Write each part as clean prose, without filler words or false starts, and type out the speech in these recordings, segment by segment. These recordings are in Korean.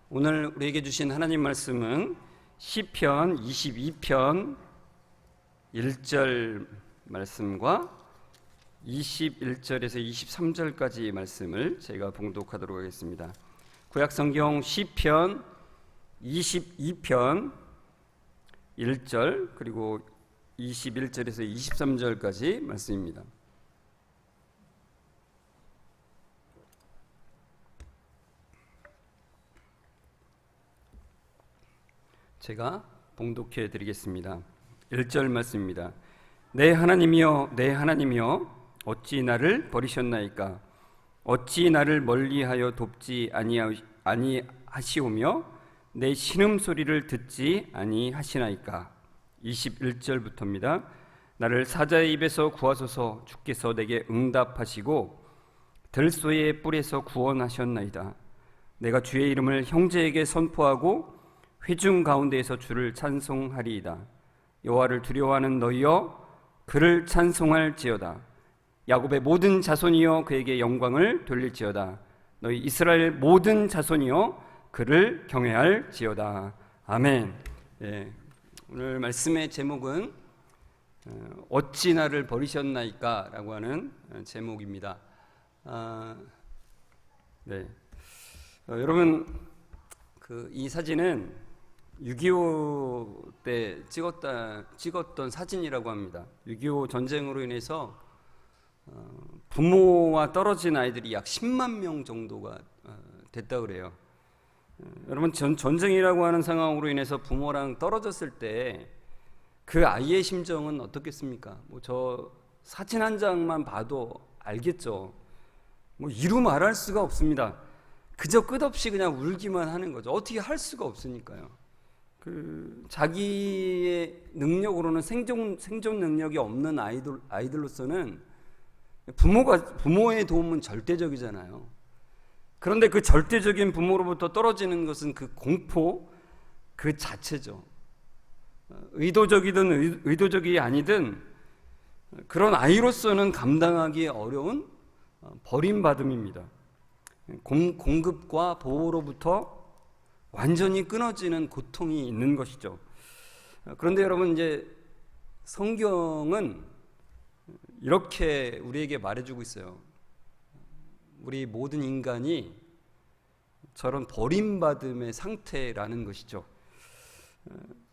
오늘 우리에게 주신 하나님 말씀은 시편 22편 1절 말씀과 21절에서 23절까지 말씀을 제가 봉독하도록 하겠습니다. 구약성경 시편 22편 1절 그리고 21절에서 23절까지 말씀입니다. 제가 봉독해 드리겠습니다. 1절 말씀입니다. 내 하나님이여 내 하나님이여 어찌 나를 버리셨나이까? 어찌 나를 멀리하여 돕지 아니하시오며 내 신음소리를 듣지 아니하시나이까? 21절부터입니다. 나를 사자의 입에서 구하소서. 주께서 내게 응답하시고 들소의 뿔에서 구원하셨나이다. 내가 주의 이름을 형제에게 선포하고 회중 가운데에서 주를 찬송하리이다. 여호와를 두려워하는 너희여 그를 찬송할지어다. 야곱의 모든 자손이여 그에게 영광을 돌릴지어다. 너희 이스라엘 모든 자손이여 그를 경외할지어다. 아멘. 오늘 말씀의 제목은 어찌 나를 버리셨나이까 라고 하는 제목입니다. 여러분 이 사진은 6.25 때 찍었던 사진이라고 합니다. 6.25 전쟁으로 인해서 부모와 떨어진 아이들이 약 10만 명 정도가 됐다 그래요. 여러분 전쟁이라고 하는 상황으로 인해서 부모랑 떨어졌을 때 그 아이의 심정은 어떻겠습니까? 저 사진 한 장만 봐도 알겠죠. 이루 말할 수가 없습니다. 그저 끝없이 그냥 울기만 하는 거죠. 어떻게 할 수가 없으니까요. 자기의 능력으로는 생존 능력이 없는 아이들로서는 부모의 도움은 절대적이잖아요. 그런데 그 절대적인 부모로부터 떨어지는 것은 그 공포 그 자체죠. 의도적이든 의도적이 아니든 그런 아이로서는 감당하기 어려운 버림받음입니다. 공급과 보호로부터 완전히 끊어지는 고통이 있는 것이죠. 그런데 여러분 이제 성경은 이렇게 우리에게 말해주고 있어요. 우리 모든 인간이 저런 버림받음의 상태라는 것이죠.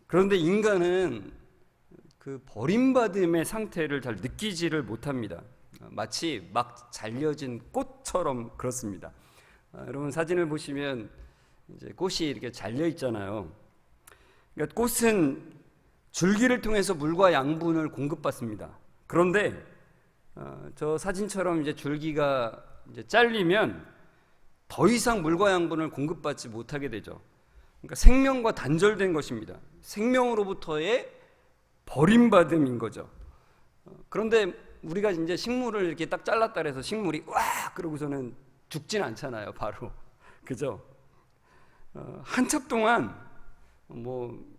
그런데 인간은 그 버림받음의 상태를 잘 느끼지를 못합니다. 마치 막 잘려진 꽃처럼 그렇습니다. 여러분 사진을 보시면 이제 꽃이 이렇게 잘려 있잖아요. 그러니까 꽃은 줄기를 통해서 물과 양분을 공급받습니다. 그런데 저 사진처럼 이제 줄기가 이제 잘리면 더 이상 물과 양분을 공급받지 못하게 되죠. 그러니까 생명과 단절된 것입니다. 생명으로부터의 버림받음인 거죠. 그런데 우리가 이제 식물을 이렇게 딱 잘랐다 해서 식물이 와 그러고서는 죽진 않잖아요. 바로 그죠? 한참 동안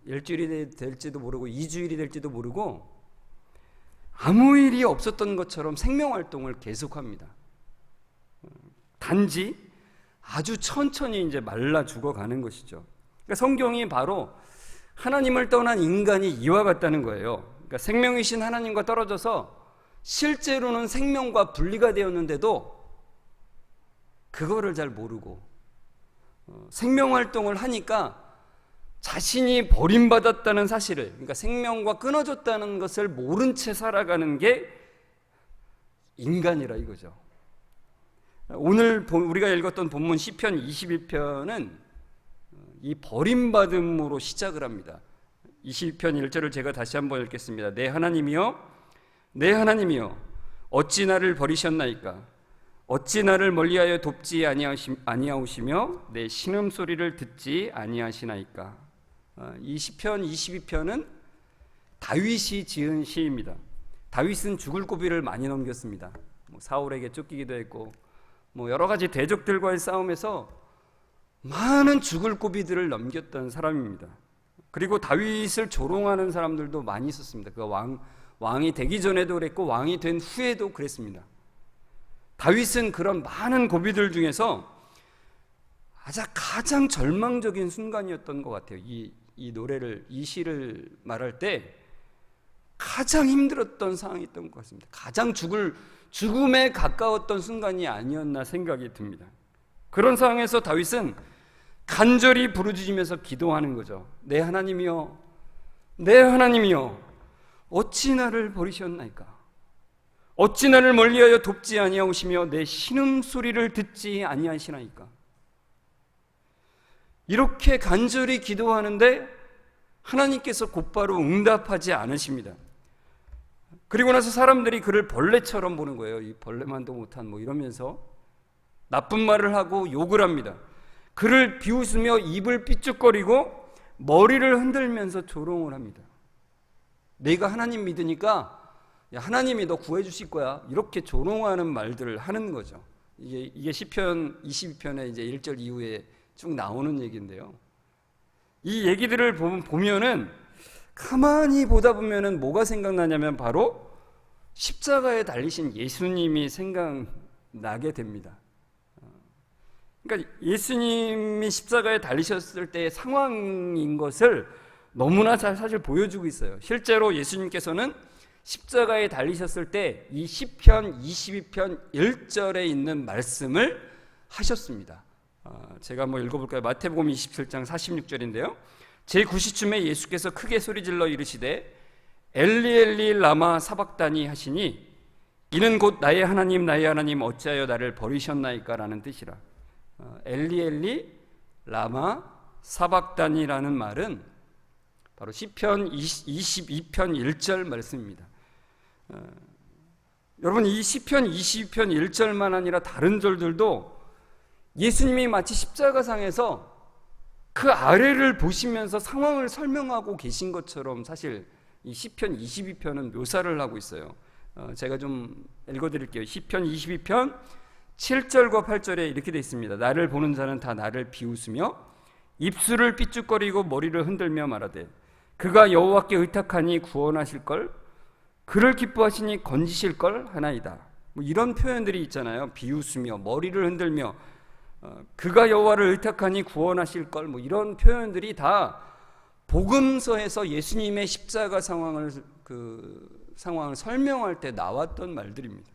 일주일이 될지도 모르고 2주일이 될지도 모르고 아무 일이 없었던 것처럼 생명활동을 계속합니다. 단지 아주 천천히 이제 말라 죽어가는 것이죠. 그러니까 성경이 바로 하나님을 떠난 인간이 이와 같다는 거예요. 그러니까 생명이신 하나님과 떨어져서 실제로는 생명과 분리가 되었는데도 그거를 잘 모르고 생명활동을 하니까 자신이 버림받았다는 사실을, 그러니까 생명과 끊어졌다는 것을 모른 채 살아가는 게 인간이라 이거죠. 오늘 우리가 읽었던 본문 시편 21편은 이 버림받음으로 시작을 합니다. 22편 1절을 제가 다시 한번 읽겠습니다. 내 하나님이여 내 하나님이여 어찌 나를 버리셨나이까? 어찌 나를 멀리하여 돕지 아니하시며 내 신음소리를 듣지 아니하시나이까? 이 시편 22편은 다윗이 지은 시입니다. 다윗은 죽을 고비를 많이 넘겼습니다. 사울에게 쫓기기도 했고 여러 가지 대적들과의 싸움에서 많은 죽을 고비들을 넘겼던 사람입니다. 그리고 다윗을 조롱하는 사람들도 많이 있었습니다. 그 왕이 되기 전에도 그랬고 왕이 된 후에도 그랬습니다. 다윗은 그런 많은 고비들 중에서 가장 절망적인 순간이었던 것 같아요. 이 노래를, 이 시를 말할 때 가장 힘들었던 상황이었던 것 같습니다. 가장 죽음에 가까웠던 순간이 아니었나 생각이 듭니다. 그런 상황에서 다윗은 간절히 부르짖으면서 기도하는 거죠. 내 하나님이여, 내 하나님이여, 어찌 나를 버리셨나이까? 어찌 나를 멀리하여 돕지 아니하시며 내 신음소리를 듣지 아니하시나이까? 이렇게 간절히 기도하는데 하나님께서 곧바로 응답하지 않으십니다. 그리고 나서 사람들이 그를 벌레처럼 보는 거예요. 이 벌레만도 못한 이러면서 나쁜 말을 하고 욕을 합니다. 그를 비웃으며 입을 삐죽거리고 머리를 흔들면서 조롱을 합니다. 내가 하나님 믿으니까 야, 하나님이 너 구해 주실 거야. 이렇게 조롱하는 말들을 하는 거죠. 이게 시편 22편의 이제 1절 이후에 쭉 나오는 얘기인데요. 이 얘기들을 보면은 가만히 보다 보면은 뭐가 생각나냐면 바로 십자가에 달리신 예수님이 생각나게 됩니다. 그러니까 예수님이 십자가에 달리셨을 때의 상황인 것을 너무나 잘 사실 보여주고 있어요. 실제로 예수님께서는 십자가에 달리셨을 때 이 시편 22편 1절에 있는 말씀을 하셨습니다. 제가 한번 읽어볼까요? 마태복음 27장 46절인데요. 제9시쯤에 예수께서 크게 소리질러 이르시되 엘리 엘리 라마 사박다니 하시니 이는 곧 나의 하나님 어찌하여 나를 버리셨나이까 라는 뜻이라. 엘리 엘리 라마 사박다니라는 말은 바로 시편 22편 1절 말씀입니다. 여러분, 이 시편 22편 1절만 아니라 다른 절들도 예수님이 마치 십자가상에서 그 아래를 보시면서 상황을 설명하고 계신 것처럼 사실 이 시편 22편은 묘사를 하고 있어요. 제가 좀 읽어드릴게요. 시편 22편 7절과 8절에 이렇게 되어 있습니다. 나를 보는 자는 다 나를 비웃으며 입술을 삐죽거리고 머리를 흔들며 말하되 그가 여호와께 의탁하니 구원하실걸, 그를 기뻐하시니 건지실걸 하나이다. 이런 표현들이 있잖아요. 비웃으며 머리를 흔들며 그가 여호와를 의탁하니 구원하실걸, 이런 표현들이 다 복음서에서 예수님의 십자가 상황을 설명할 때 나왔던 말들입니다.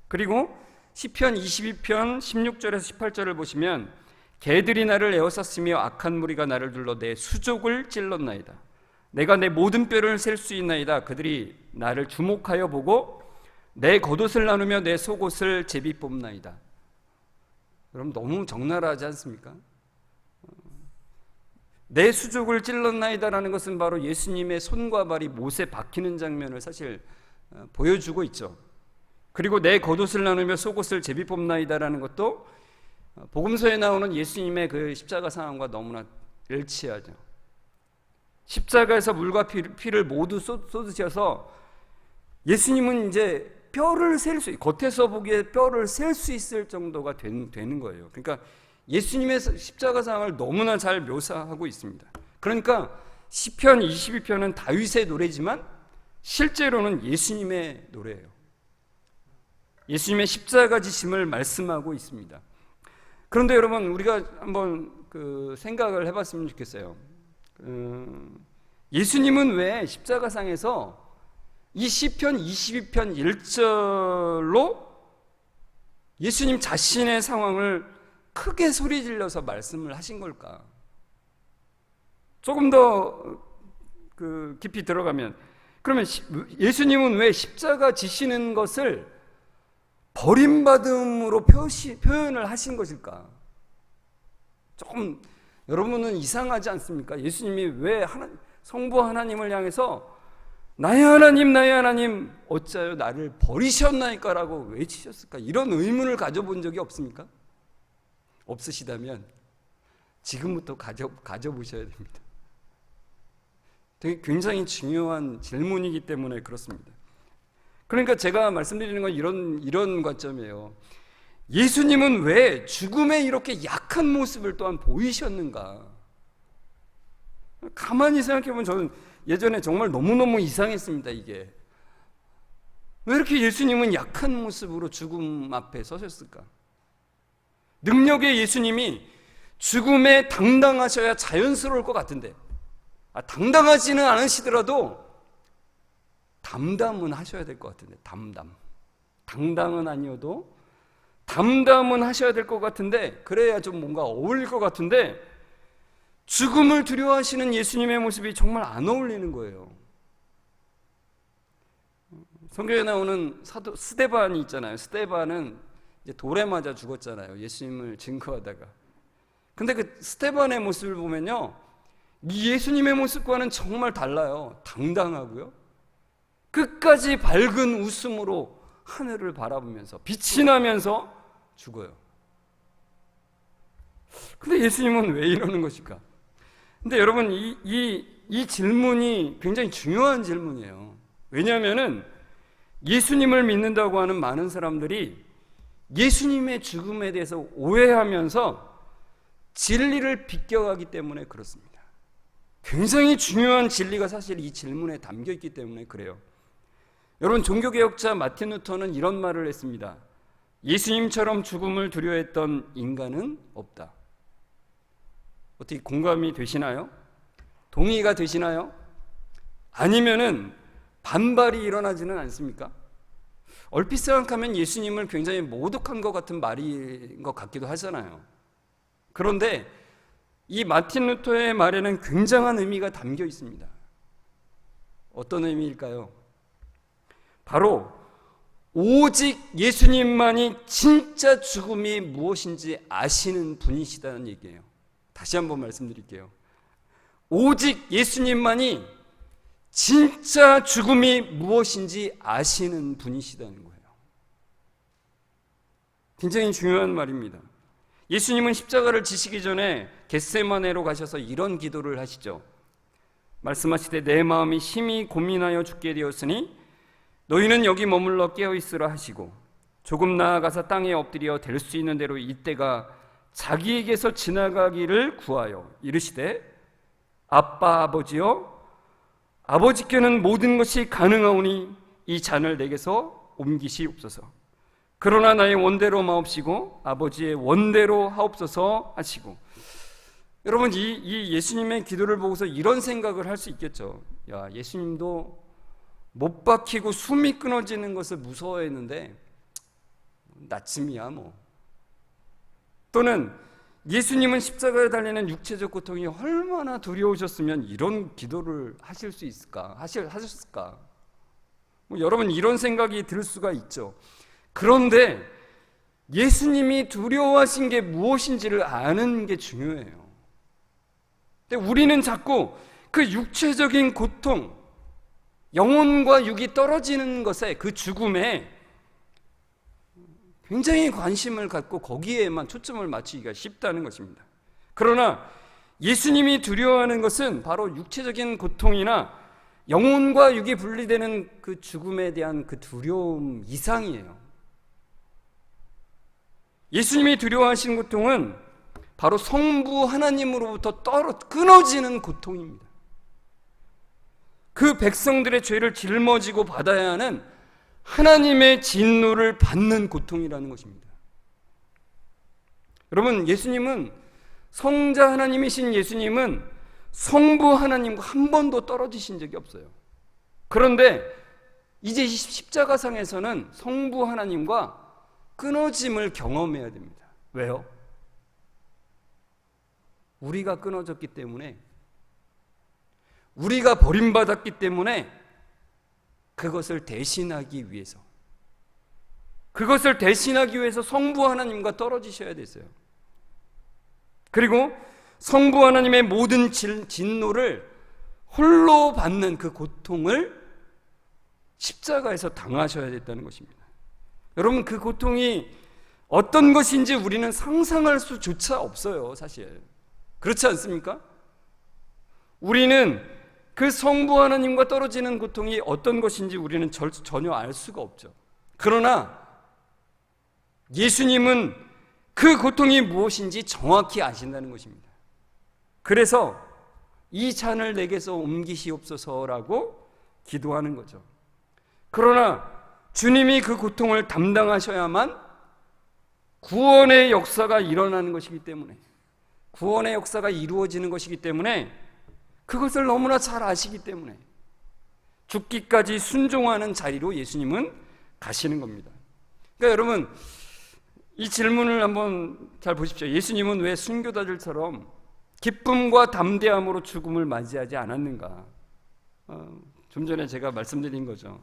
그리고 시편 22편 16절에서 18절을 보시면 개들이 나를 에워쌌으며 악한 무리가 나를 둘러 내 수족을 찔렀나이다. 내가 내 모든 뼈를 셀 수 있나이다. 그들이 나를 주목하여 보고 내 겉옷을 나누며 내 속옷을 제비 뽑나이다. 여러분, 너무 적나라하지 않습니까? 내 수족을 찔렀나이다라는 것은 바로 예수님의 손과 발이 못에 박히는 장면을 사실 보여주고 있죠. 그리고 내 겉옷을 나누며 속옷을 제비 뽑나이다라는 것도 복음서에 나오는 예수님의 그 십자가 상황과 너무나 일치하죠. 십자가에서 물과 피를 모두 쏟으셔서 예수님은 이제 뼈를 셀 수, 겉에서 보기에 뼈를 셀 수 있을 정도가 되는 거예요. 그러니까 예수님의 십자가 상황을 너무나 잘 묘사하고 있습니다. 그러니까 시편 22편은 다윗의 노래지만 실제로는 예수님의 노래예요. 예수님의 십자가 지심을 말씀하고 있습니다. 그런데 여러분, 우리가 한번 생각을 해봤으면 좋겠어요. 예수님은 왜 십자가상에서 이 시편 22편 1절로 예수님 자신의 상황을 크게 소리질러서 말씀을 하신 걸까? 조금 더 깊이 들어가면, 그러면 예수님은 왜 십자가 지시는 것을 버림받음으로 표현을 하신 것일까? 조금 여러분은 이상하지 않습니까? 예수님이 왜 성부 하나님을 향해서 나의 하나님 어찌하여 나를 버리셨나이까 라고 외치셨을까? 이런 의문을 가져본 적이 없습니까? 없으시다면 지금부터 가져보셔야 됩니다. 되게 굉장히 중요한 질문이기 때문에 그렇습니다. 그러니까 제가 말씀드리는 건 이런 관점이에요. 예수님은 왜 죽음에 이렇게 약한 모습을 또한 보이셨는가? 가만히 생각해보면 저는 예전에 정말 너무너무 이상했습니다. 이게 왜 이렇게 예수님은 약한 모습으로 죽음 앞에 서셨을까? 능력의 예수님이 죽음에 당당하셔야 자연스러울 것 같은데, 당당하지는 않으시더라도 담담은 하셔야 될 것 같은데, 당당은 아니어도 담담은 하셔야 될 것 같은데, 그래야 좀 뭔가 어울릴 것 같은데, 죽음을 두려워하시는 예수님의 모습이 정말 안 어울리는 거예요. 성경에 나오는 사도 스데반이 있잖아요. 스데반은 이제 돌에 맞아 죽었잖아요. 예수님을 증거하다가. 근데 그 스데반의 모습을 보면요, 이 예수님의 모습과는 정말 달라요. 당당하고요, 끝까지 밝은 웃음으로 하늘을 바라보면서 빛이 나면서 죽어요. 근데 예수님은 왜 이러는 것일까? 근데 여러분, 이 질문이 굉장히 중요한 질문이에요. 왜냐하면은 예수님을 믿는다고 하는 많은 사람들이 예수님의 죽음에 대해서 오해하면서 진리를 비껴가기 때문에 그렇습니다. 굉장히 중요한 진리가 사실 이 질문에 담겨 있기 때문에 그래요. 여러분, 종교개혁자 마틴 루터는 이런 말을 했습니다. 예수님처럼 죽음을 두려워했던 인간은 없다. 어떻게 공감이 되시나요? 동의가 되시나요? 아니면은 반발이 일어나지는 않습니까? 얼핏 생각하면 예수님을 굉장히 모독한 것 같은 말인 것 같기도 하잖아요. 그런데 이 마틴 루터의 말에는 굉장한 의미가 담겨 있습니다. 어떤 의미일까요? 바로 오직 예수님만이 진짜 죽음이 무엇인지 아시는 분이시다는 얘기예요. 다시 한번 말씀드릴게요. 오직 예수님만이 진짜 죽음이 무엇인지 아시는 분이시다는 거예요. 굉장히 중요한 말입니다. 예수님은 십자가를 지시기 전에 겟세마네로 가셔서 이런 기도를 하시죠. 말씀하시되 내 마음이 심히 고민하여 죽게 되었으니 너희는 여기 머물러 깨어있으라 하시고 조금 나아가서 땅에 엎드려 될 수 있는 대로 이때가 자기에게서 지나가기를 구하여 이르시되 아빠 아버지여, 아버지께는 모든 것이 가능하오니 이 잔을 내게서 옮기시옵소서. 그러나 나의 원대로 마옵시고 아버지의 원대로 하옵소서 하시고. 여러분, 이 예수님의 기도를 보고서 이런 생각을 할 수 있겠죠. 야, 예수님도 못 박히고 숨이 끊어지는 것을 무서워했는데 나쯤이야 뭐. 또는 예수님은 십자가에 달리는 육체적 고통이 얼마나 두려우셨으면 이런 기도를 하실 수 있을까? 하셨을까? 뭐 여러분, 이런 생각이 들 수가 있죠. 그런데 예수님이 두려워하신 게 무엇인지를 아는 게 중요해요. 근데 우리는 자꾸 그 육체적인 고통, 영혼과 육이 떨어지는 것에, 그 죽음에 굉장히 관심을 갖고 거기에만 초점을 맞추기가 쉽다는 것입니다. 그러나 예수님이 두려워하는 것은 바로 육체적인 고통이나 영혼과 육이 분리되는 그 죽음에 대한 그 두려움 이상이에요. 예수님이 두려워하시는 고통은 바로 성부 하나님으로부터 끊어지는 고통입니다. 그 백성들의 죄를 짊어지고 받아야 하는 하나님의 진노를 받는 고통이라는 것입니다. 여러분, 예수님은, 성자 하나님이신 예수님은 성부 하나님과 한 번도 떨어지신 적이 없어요. 그런데 이제 십자가상에서는 성부 하나님과 끊어짐을 경험해야 됩니다. 왜요? 우리가 끊어졌기 때문에, 우리가 버림받았기 때문에 그것을 대신하기 위해서 성부 하나님과 떨어지셔야 됐어요. 그리고 성부 하나님의 모든 진노를 홀로 받는 그 고통을 십자가에서 당하셔야 됐다는 것입니다. 여러분, 그 고통이 어떤 것인지 우리는 상상할 수조차 없어요, 사실. 그렇지 않습니까? 우리는 그 성부 하나님과 떨어지는 고통이 어떤 것인지 우리는 전혀 알 수가 없죠. 그러나 예수님은 그 고통이 무엇인지 정확히 아신다는 것입니다. 그래서 이 잔을 내게서 옮기시옵소서라고 기도하는 거죠. 그러나 주님이 그 고통을 담당하셔야만 구원의 역사가 일어나는 것이기 때문에, 구원의 역사가 이루어지는 것이기 때문에 그것을 너무나 잘 아시기 때문에 죽기까지 순종하는 자리로 예수님은 가시는 겁니다. 그러니까 여러분, 이 질문을 한번 잘 보십시오. 예수님은 왜 순교자들처럼 기쁨과 담대함으로 죽음을 맞이하지 않았는가? 좀 전에 제가 말씀드린 거죠.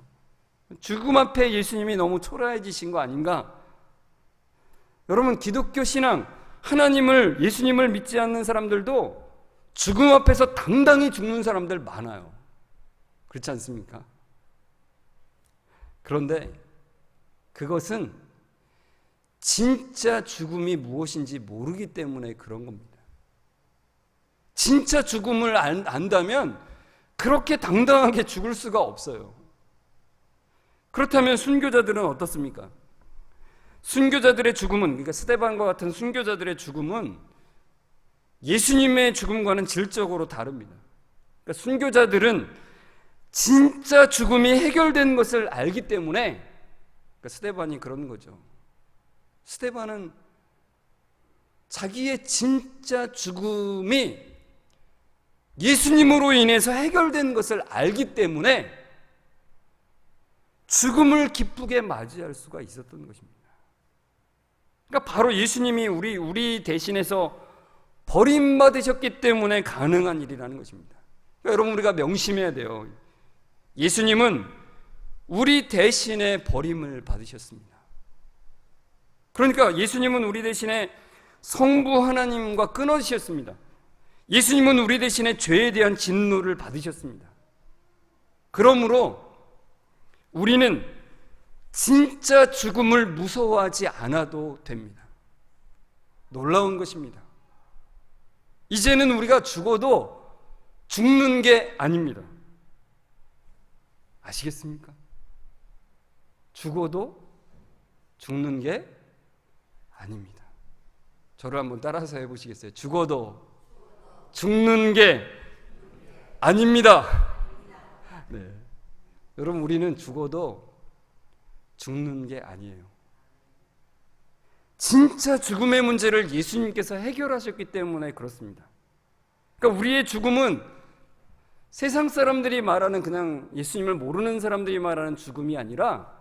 죽음 앞에 예수님이 너무 초라해지신 거 아닌가? 여러분, 기독교 신앙, 하나님을, 예수님을 믿지 않는 사람들도 죽음 앞에서 당당히 죽는 사람들 많아요. 그렇지 않습니까? 그런데 그것은 진짜 죽음이 무엇인지 모르기 때문에 그런 겁니다. 진짜 죽음을 안다면 그렇게 당당하게 죽을 수가 없어요. 그렇다면 순교자들은 어떻습니까? 순교자들의 죽음은, 그러니까 스데반과 같은 순교자들의 죽음은 예수님의 죽음과는 질적으로 다릅니다. 그러니까 순교자들은 진짜 죽음이 해결된 것을 알기 때문에, 그러니까 스데반이 그런 거죠. 스데반은 자기의 진짜 죽음이 예수님으로 인해서 해결된 것을 알기 때문에 죽음을 기쁘게 맞이할 수가 있었던 것입니다. 그러니까 바로 예수님이 우리 대신해서 버림받으셨기 때문에 가능한 일이라는 것입니다. 그러니까 여러분, 우리가 명심해야 돼요. 예수님은 우리 대신에 버림을 받으셨습니다. 그러니까 예수님은 우리 대신에 성부 하나님과 끊어지셨습니다. 예수님은 우리 대신에 죄에 대한 진노를 받으셨습니다. 그러므로 우리는 진짜 죽음을 무서워하지 않아도 됩니다. 놀라운 것입니다. 이제는 우리가 죽어도 죽는 게 아닙니다. 아시겠습니까? 죽어도 죽는 게 아닙니다. 저를 한번 따라서 해보시겠어요? 죽어도 죽는 게 아닙니다. 네. 여러분, 우리는 죽어도 죽는 게 아니에요. 진짜 죽음의 문제를 예수님께서 해결하셨기 때문에 그렇습니다. 그러니까 우리의 죽음은 세상 사람들이 말하는, 그냥 예수님을 모르는 사람들이 말하는 죽음이 아니라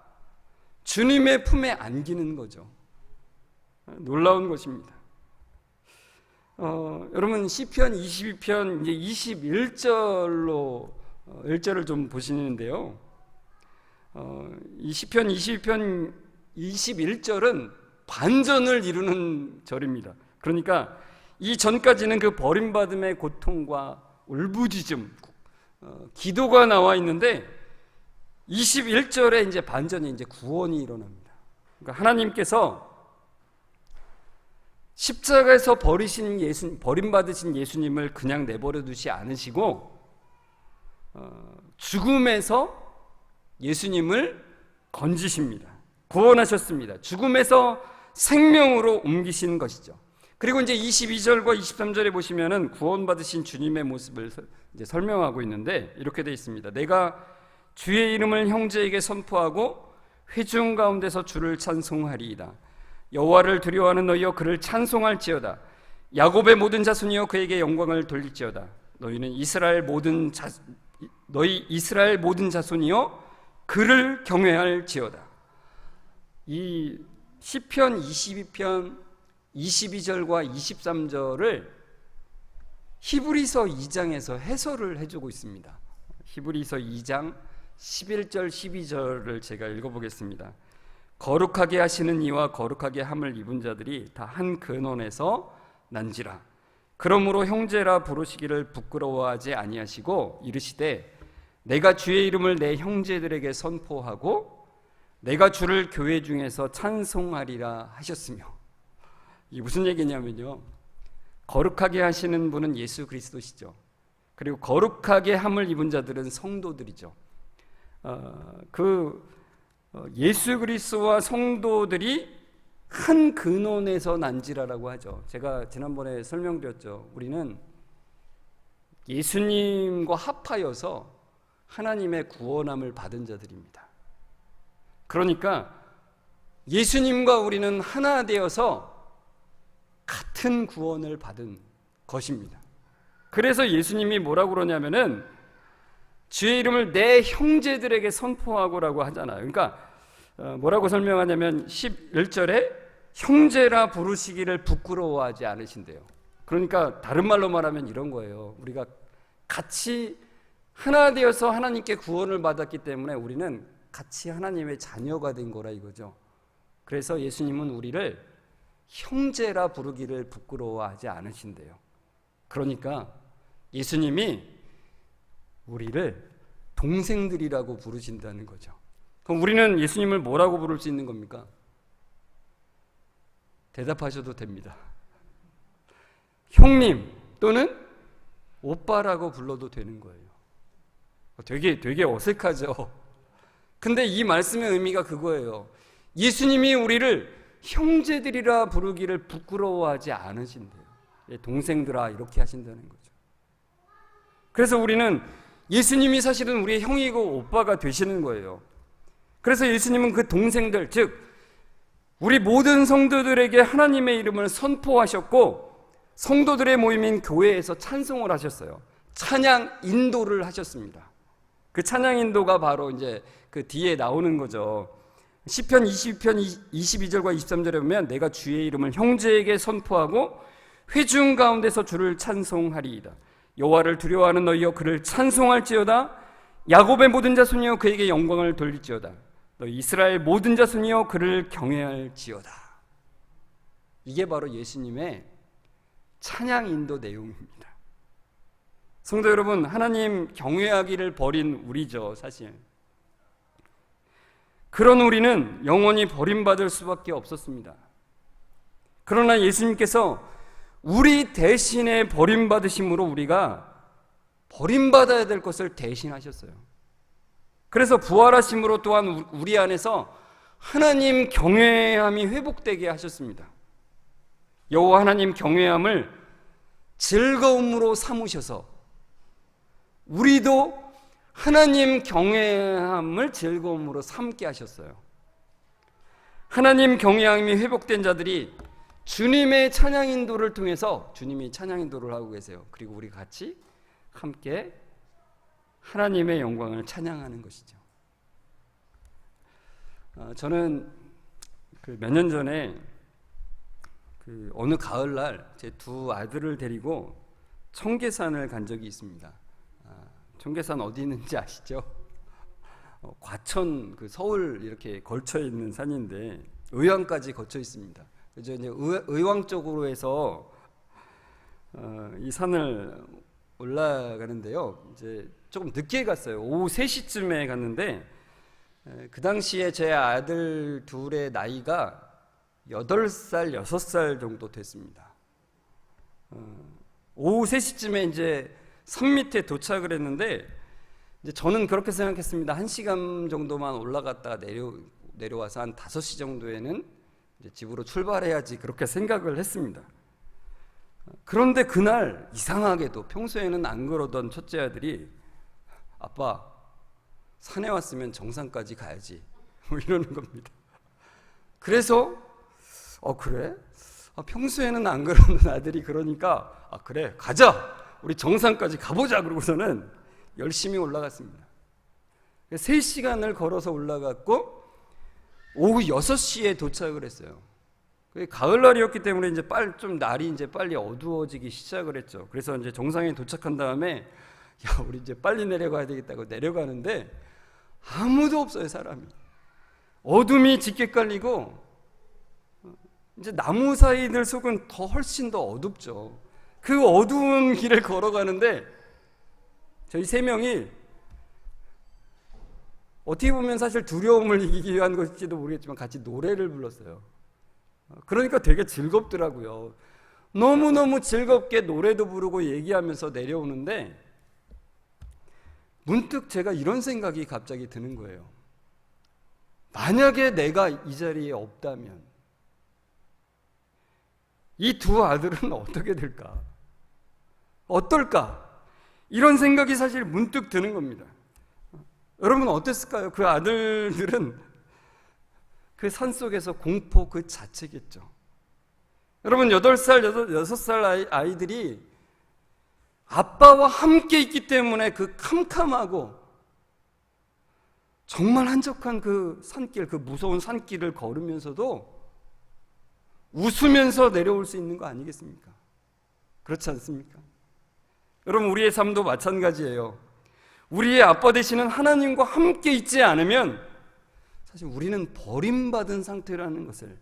주님의 품에 안기는 거죠. 놀라운 것입니다. 여러분, 시편 22편 이제 21절로 1절을 좀 보시는데요. 이 시편 22편 21절은 반전을 이루는 절입니다. 그러니까 이 전까지는 그 버림받음의 고통과 울부짖음, 기도가 나와 있는데 21절에 이제 반전이, 이제 구원이 일어납니다. 그러니까 하나님께서 십자가에서 버림받으신 예수님을 그냥 내버려 두지 않으시고 죽음에서 예수님을 건지십니다. 구원하셨습니다. 죽음에서 생명으로 옮기신 것이죠. 그리고 이제 22절과 23절에 보시면은 구원받으신 주님의 모습을 이제 설명하고 있는데 이렇게 되어 있습니다. 내가 주의 이름을 형제에게 선포하고 회중 가운데서 주를 찬송하리이다. 여호와를 두려워하는 너희여 그를 찬송할지어다. 야곱의 모든 자손이여 그에게 영광을 돌릴지어다. 너희 이스라엘 모든 자손이여 그를 경외할지어다. 이 시편 22편 22절과 23절을 히브리서 2장에서 해설을 해주고 있습니다. 히브리서 2장 11절 12절을 제가 읽어보겠습니다. 거룩하게 하시는 이와 거룩하게 함을 입은 자들이 다 한 근원에서 난지라. 그러므로 형제라 부르시기를 부끄러워하지 아니하시고 이르시되 내가 주의 이름을 내 형제들에게 선포하고 내가 주를 교회 중에서 찬송하리라 하셨으며. 이게 무슨 얘기냐면요, 거룩하게 하시는 분은 예수 그리스도시죠. 그리고 거룩하게 함을 입은 자들은 성도들이죠. 예수 그리스도와 성도들이 한 근원에서 난지라라고 하죠. 제가 지난번에 설명드렸죠. 우리는 예수님과 합하여서 하나님의 구원함을 받은 자들입니다. 그러니까 예수님과 우리는 하나 되어서 같은 구원을 받은 것입니다. 그래서 예수님이 뭐라고 그러냐면은 주의 이름을 내 형제들에게 선포하고라고 하잖아요. 그러니까 뭐라고 설명하냐면 11절에 형제라 부르시기를 부끄러워하지 않으신대요. 그러니까 다른 말로 말하면 이런 거예요. 우리가 같이 하나 되어서 하나님께 구원을 받았기 때문에 우리는 같이 하나님의 자녀가 된 거라 이거죠. 그래서 예수님은 우리를 형제라 부르기를 부끄러워하지 않으신대요. 그러니까 예수님이 우리를 동생들이라고 부르신다는 거죠. 그럼 우리는 예수님을 뭐라고 부를 수 있는 겁니까? 대답하셔도 됩니다. 형님 또는 오빠라고 불러도 되는 거예요. 되게 어색하죠. 근데 이 말씀의 의미가 그거예요. 예수님이 우리를 형제들이라 부르기를 부끄러워하지 않으신대요. 동생들아 이렇게 하신다는 거죠. 그래서 우리는 예수님이 사실은 우리의 형이고 오빠가 되시는 거예요. 그래서 예수님은 그 동생들, 즉 우리 모든 성도들에게 하나님의 이름을 선포하셨고 성도들의 모임인 교회에서 찬송을 하셨어요. 찬양 인도를 하셨습니다. 그 찬양 인도가 바로 이제 그 뒤에 나오는 거죠. 시편 22편 22절과 23절에 보면 내가 주의 이름을 형제에게 선포하고 회중 가운데서 주를 찬송하리이다. 여호와를 두려워하는 너희여 그를 찬송할지어다. 야곱의 모든 자손이여 그에게 영광을 돌릴지어다. 너희 이스라엘 모든 자손이여 그를 경외할지어다. 이게 바로 예수님의 찬양 인도 내용입니다. 성도 여러분, 하나님 경외하기를 버린 우리죠, 사실. 그런 우리는 영원히 버림받을 수밖에 없었습니다. 그러나 예수님께서 우리 대신에 버림받으심으로 우리가 버림받아야 될 것을 대신하셨어요. 그래서 부활하심으로 또한 우리 안에서 하나님 경외함이 회복되게 하셨습니다. 여호와 하나님 경외함을 즐거움으로 삼으셔서 우리도 하나님 경외함을 즐거움으로 삼게 하셨어요. 하나님 경외함이 회복된 자들이 주님의 찬양 인도를 통해서 주님이 찬양 인도를 하고 계세요. 그리고 우리 같이 함께 하나님의 영광을 찬양하는 것이죠. 저는 몇 년 전에 어느 가을날 제 두 아들을 데리고 청계산을 간 적이 있습니다. 청계산 어디 있는지 아시죠? 과천 서울 이렇게 걸쳐 있는 산인데 의왕까지 거쳐 있습니다. 그래서 이제 의왕 쪽으로 해서 이 산을 올라가는데요. 이제 조금 늦게 갔어요. 오후 3시쯤에 갔는데 그 당시에 제 아들 둘의 나이가 8살, 6살 정도 됐습니다. 오후 3시쯤에 이제 산 밑에 도착을 했는데 이제 저는 그렇게 생각했습니다. 1시간 정도만 올라갔다가 내려와서 한 5시 정도에는 이제 집으로 출발해야지 그렇게 생각을 했습니다. 그런데 그날 이상하게도 평소에는 안 그러던 첫째 아들이 아빠 산에 왔으면 정상까지 가야지 뭐 이러는 겁니다. 그래서 그래? 평소에는 안 그러는 아들이 그러니까 그래 가자 우리 정상까지 가보자 그러고서는 열심히 올라갔습니다. 3시간을 걸어서 올라갔고 오후 6시에 도착을 했어요. 가을날이었기 때문에 이제 날이 이제 빨리 어두워지기 시작을 했죠. 그래서 이제 정상에 도착한 다음에 우리 이제 빨리 내려가야 되겠다고 내려가는데 아무도 없어요, 사람이. 어둠이 짙게 깔리고 이제 나무 사이들 속은 훨씬 더 어둡죠. 그 어두운 길을 걸어가는데 저희 3명이 어떻게 보면 사실 두려움을 이기기 위한 것일지도 모르겠지만 같이 노래를 불렀어요. 그러니까 되게 즐겁더라고요. 너무너무 즐겁게 노래도 부르고 얘기하면서 내려오는데 문득 제가 이런 생각이 갑자기 드는 거예요. 만약에 내가 이 자리에 없다면 이 두 아들은 어떻게 될까? 어떨까? 이런 생각이 사실 문득 드는 겁니다. 여러분 어땠을까요? 그 아들들은 그 산속에서 공포 그 자체겠죠. 여러분 8살, 6살 아이들이 아빠와 함께 있기 때문에 그 캄캄하고 정말 한적한 그 산길, 그 무서운 산길을 걸으면서도 웃으면서 내려올 수 있는 거 아니겠습니까? 그렇지 않습니까? 여러분, 우리의 삶도 마찬가지예요. 우리의 아빠 되시는 하나님과 함께 있지 않으면 사실 우리는 버림받은 상태라는 것을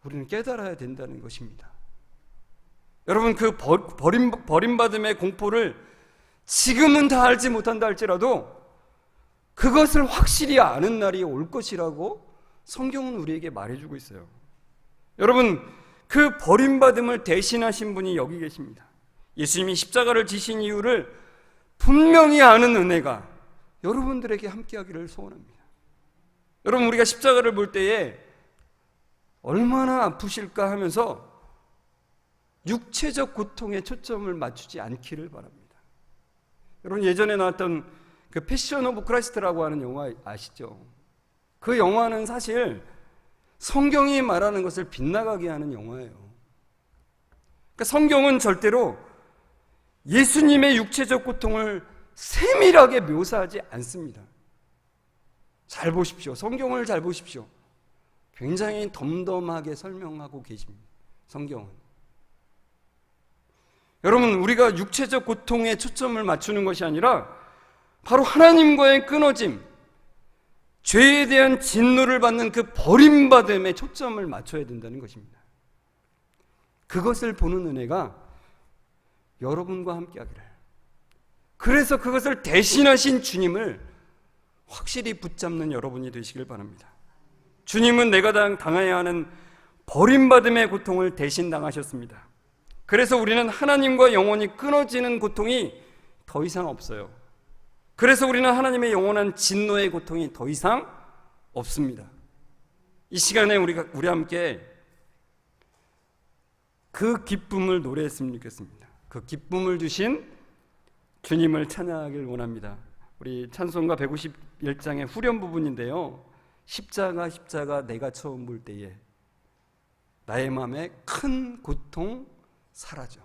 우리는 깨달아야 된다는 것입니다. 여러분, 그 버림받음의 공포를 지금은 다 알지 못한다 할지라도 그것을 확실히 아는 날이 올 것이라고 성경은 우리에게 말해주고 있어요. 여러분, 그 버림받음을 대신하신 분이 여기 계십니다. 예수님이 십자가를 지신 이유를 분명히 아는 은혜가 여러분들에게 함께하기를 소원합니다. 여러분, 우리가 십자가를 볼 때에 얼마나 아프실까 하면서 육체적 고통에 초점을 맞추지 않기를 바랍니다. 여러분, 예전에 나왔던 그 패션 오브 크라이스트라고 하는 영화 아시죠? 그 영화는 사실 성경이 말하는 것을 빗나가게 하는 영화예요. 그러니까 성경은 절대로 예수님의 육체적 고통을 세밀하게 묘사하지 않습니다. 잘 보십시오. 성경을 잘 보십시오. 굉장히 덤덤하게 설명하고 계십니다. 성경은. 여러분, 우리가 육체적 고통에 초점을 맞추는 것이 아니라 바로 하나님과의 끊어짐, 죄에 대한 진노를 받는 그 버림받음에 초점을 맞춰야 된다는 것입니다. 그것을 보는 은혜가 여러분과 함께하기를, 그래서 그것을 대신하신 주님을 확실히 붙잡는 여러분이 되시길 바랍니다. 주님은 내가 당해야 하는 버림받음의 고통을 대신 당하셨습니다. 그래서 우리는 하나님과 영원히 끊어지는 고통이 더 이상 없어요. 그래서 우리는 하나님의 영원한 진노의 고통이 더 이상 없습니다. 이 시간에 우리 함께 그 기쁨을 노래했으면 좋겠습니다. 그 기쁨을 주신 주님을 찬양하길 원합니다. 우리 찬송가 151장의 후렴 부분인데요, 십자가 십자가 내가 처음 볼 때에 나의 마음에 큰 고통 사라져.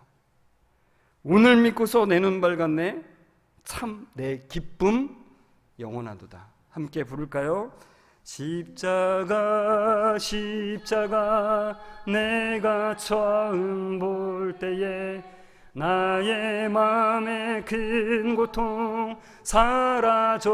오늘 믿고서 내 눈 밝았네. 참 내 기쁨 영원하도다. 함께 부를까요? 십자가 십자가 내가 처음 볼 때에 나의 마음에 큰 고통 사라져.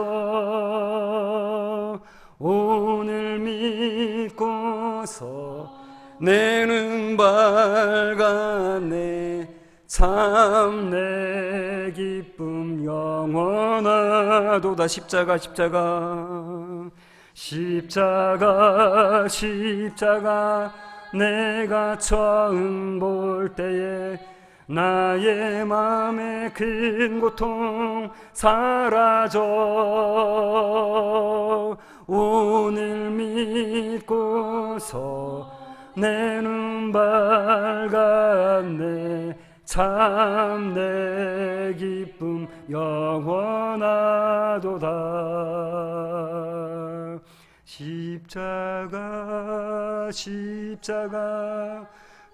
오늘 믿고서 내 눈 밝았네. 참 내 기쁨 영원하도다. 십자가 십자가 십자가 십자가 내가 처음 볼 때에 나의 마음에 큰 고통 사라져. 오늘 믿고서 내 눈 밝았네. 참 내 기쁨 영원하도다. 십자가 십자가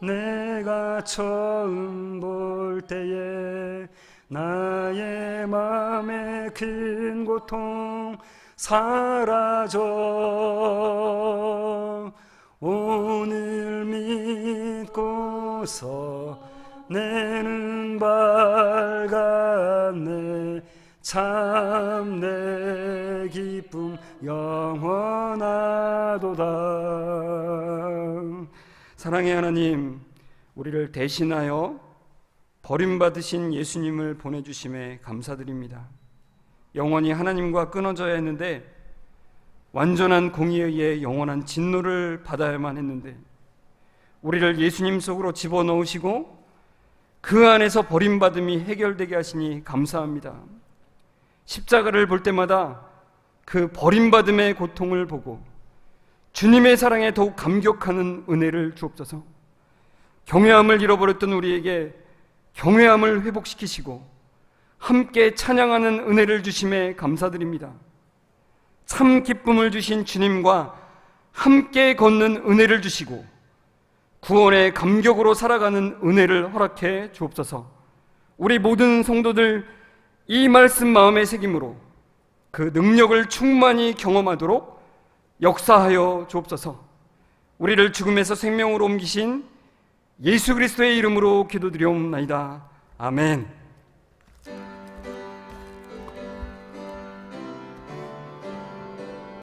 내가 처음 볼 때에 나의 마음에 큰 고통 사라져. 오늘 믿고서 내 눈 밝았네. 참 내 기쁨 영원하도다. 사랑의 하나님, 우리를 대신하여 버림받으신 예수님을 보내주심에 감사드립니다. 영원히 하나님과 끊어져야 했는데, 완전한 공의에 의해 영원한 진노를 받아야만 했는데, 우리를 예수님 속으로 집어넣으시고 그 안에서 버림받음이 해결되게 하시니 감사합니다. 십자가를 볼 때마다 그 버림받음의 고통을 보고 주님의 사랑에 더욱 감격하는 은혜를 주옵소서. 경외함을 잃어버렸던 우리에게 경외함을 회복시키시고 함께 찬양하는 은혜를 주심에 감사드립니다. 참 기쁨을 주신 주님과 함께 걷는 은혜를 주시고 구원의 감격으로 살아가는 은혜를 허락해 주옵소서. 우리 모든 성도들 이 말씀 마음의 새김으로 그 능력을 충만히 경험하도록 역사하여 주옵소서. 우리를 죽음에서 생명으로 옮기신 예수 그리스도의 이름으로 기도드리옵나이다. 아멘.